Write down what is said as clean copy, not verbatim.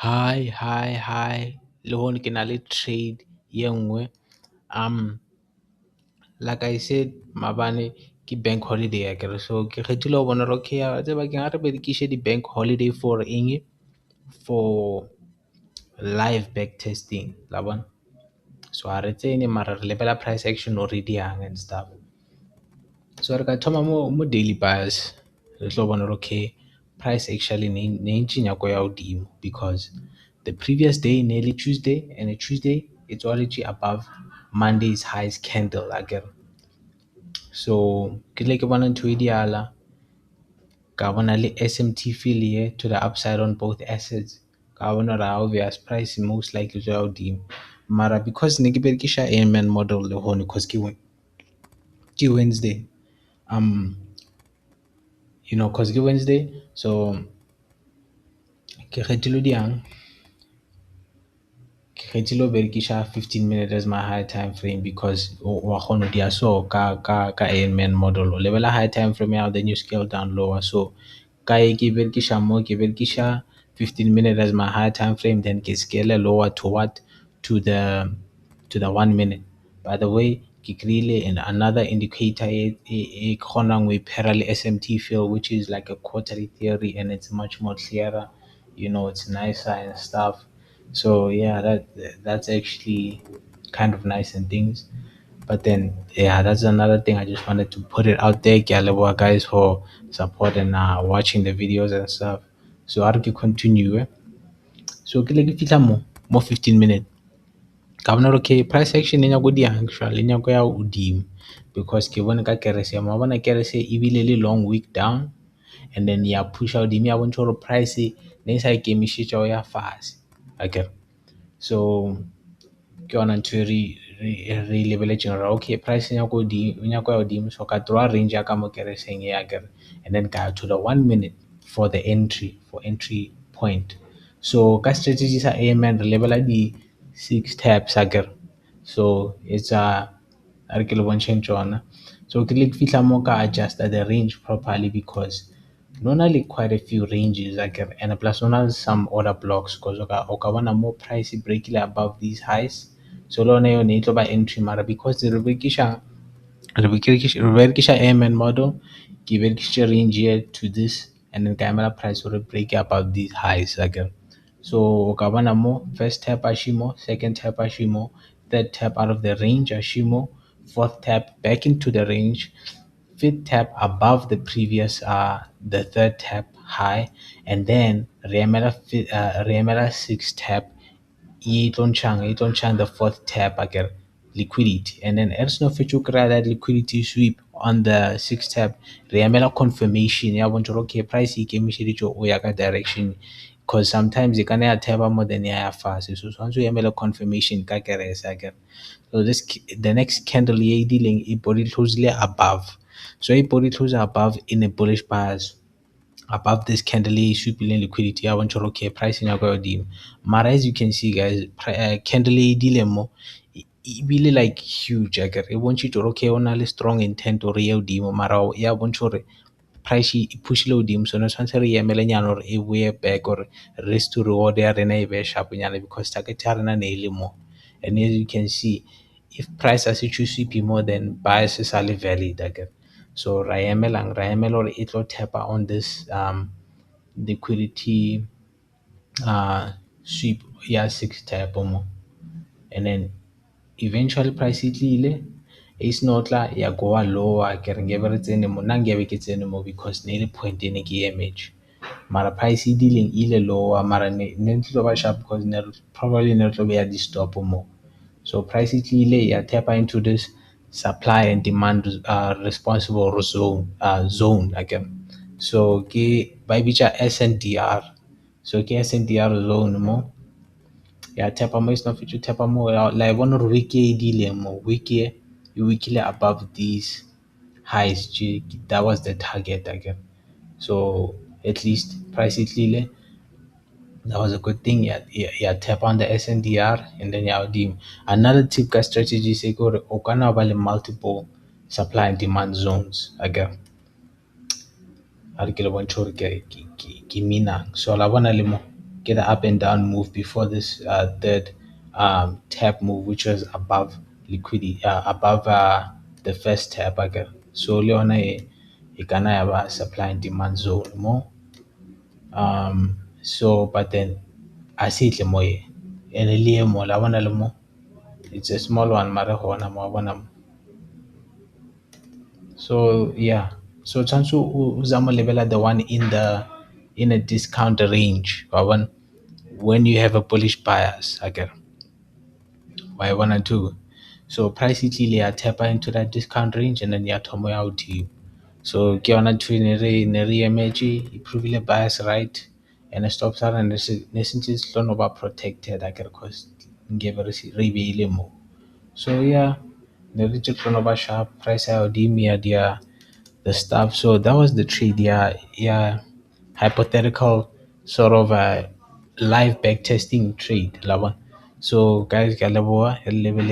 Hi. Le hono ke na le trade ye nngwe. Um, like I said, mabane ke bank holiday akere. So ke kgethile ho bona hore okay, ya tseba ke ngare berekishe di-bank holiday for eng? For live back testing, la bona. So ha re tsene mara re lebela price action already yang and stuff. So re ka thoma mo daily buyers re tlo bona hore okay, price actually ne ntse nyako ya hodimo because the previous day nearly Tuesday, and a Tuesday it's already above Monday's highest candle again. So ke tle ke bona ntho e diala ka bona le SMT fill here to the upside on both assets. Ka bona hore obvious price most likely to ya hodimo mara because ne ke berekisha AMN model le hono because ke Wednesday. Cause ke Wednesday, so ke kgethile diang ke kgethile ho berekisha 15 minutes as my high time frame because wa kgona ho dia so ka AMN model o level high time frame ya then you scale down lower. So ka e ke berekisha mo ke berekisha 15 minutes as my high time frame, then ke scale lower to what, to the 1 minute. By the way, ke create another indicator e kgonang ho iphera le SMT field, which is like a quarterly theory, and it's much more clearer. It's nicer and stuff. So yeah, that's actually kind of nice and things. But then yeah, that's another thing. I just wanted to put it out there. Ke a leboha guys for support and watching the videos and stuff. So how do you continue? So ke le ke fihla mo 15 minutes. Ka bona hore okay, price action e nyako diang actually, e nyako ya hodimo because ke bone ka kerese ma bona kerese e bile le long week down, and then ya pusha hodimo ya bontsha hore price ne e sa ikemishetsa ho ya fatshe akere. So ke yona ntho e re lebeletseng ra okay, price e nyako ya hodimo, so ka draw range ya ka mo kereseng e akere, and then ka to the 1 minute for the entry point. So ka strategy sa AMN re lebela di 6 taps akere. So it's a re ke le bontsheng tsona. So ke le ke fihla mo ka adjusta the range properly because normally quite a few ranges akere, and plus normally some order blocks because o ka bona more price e breakile above these highs. So le yone yone e tlo ba entry mara because re berekisha AMN model, ke berekisitse range here to this, and then ka emela price hore break above these highs again. So o ka bona mo first tap a shimo, second tap a shimo, third tap out of the range a shimo, fourth tap back into the range, fifth tap above the previous the third tap high, and then re emela sixth tap e tlo ntshang the fourth tab again, liquidity, and then as no fetch that liquidity sweep on the sixth tab re emela confirmation ya bontsha hore okay, price e ikemiseditse o ya ka direction because sometimes e kana ya thaba more than ya fase. So tshwanetse o emele confirmation ka kerese again. So the next candle e dileng e body closely above, so e body close above in a bullish bias above this candle e supileng liquidity ya bontsha hore okay, price ya go hodimo. Mara as you can see guys, candle e dile mo e bile like huge akere, e bontshitse hore okay, o na le strong intent hore ye hodimo mara ya bontsha hore price e pushile hodimo, so ne tshwanetse re emele nyana hore e boye back or risk to reward ya rena e be sharp nyana because target ya rena ne e le mo. And as you can see, if price as e choose CP more than bias is ali valid akere. So ra emela hore e tlo tapa on this liquidity sweep ya 6 tap mo, and then eventually price e tlile e snotla ya goa lower ke re ngebe re tsene mo, nna ngebe ke tsene mo because ne le point ene ke image mara price e dileng ile lower mara ne tlo ba sharp because probably ne tlo be ya di stop mo. So price e tlile ya tap into this supply and demand responsible zone again. So ke ba e bitsa SNDR, so ke SNDR zone mo ya tapa mo, is not fit to tapa mo la e bona hore week e dileng mo, week e weekile above these highs that was the target again. So at least price e tlile, that was a good thing. Yeah, tap on the SNDR and then yeah, another tip ka strategy se go o kana ba le multiple supply and demand zones again. Ha re ke le bontsha hore ke minang, so la bona le mo get an up and down move before this third tap move, which was above liquidity, above the first tap again. So Leona ikana yaba supply and demand zone more. So but then I see it more and a more la one more. It's a small one, mara hona mo bona. So yeah, so chansu uzama level at the one in a discount range. One when you have a bullish bias, again, why one or two. So price it ya tap into that discount range and then ya tomo out to you. So ke yona two nere emerge, improve the bias right, and a stop sign and since it's not about protected, I get cost give a reveal more. So yeah, the rigid Pronova sharp price out the stuff. So that was the trade. Yeah, yeah, hypothetical sort of a live back testing trade. Laban. So guys, Galaboa, level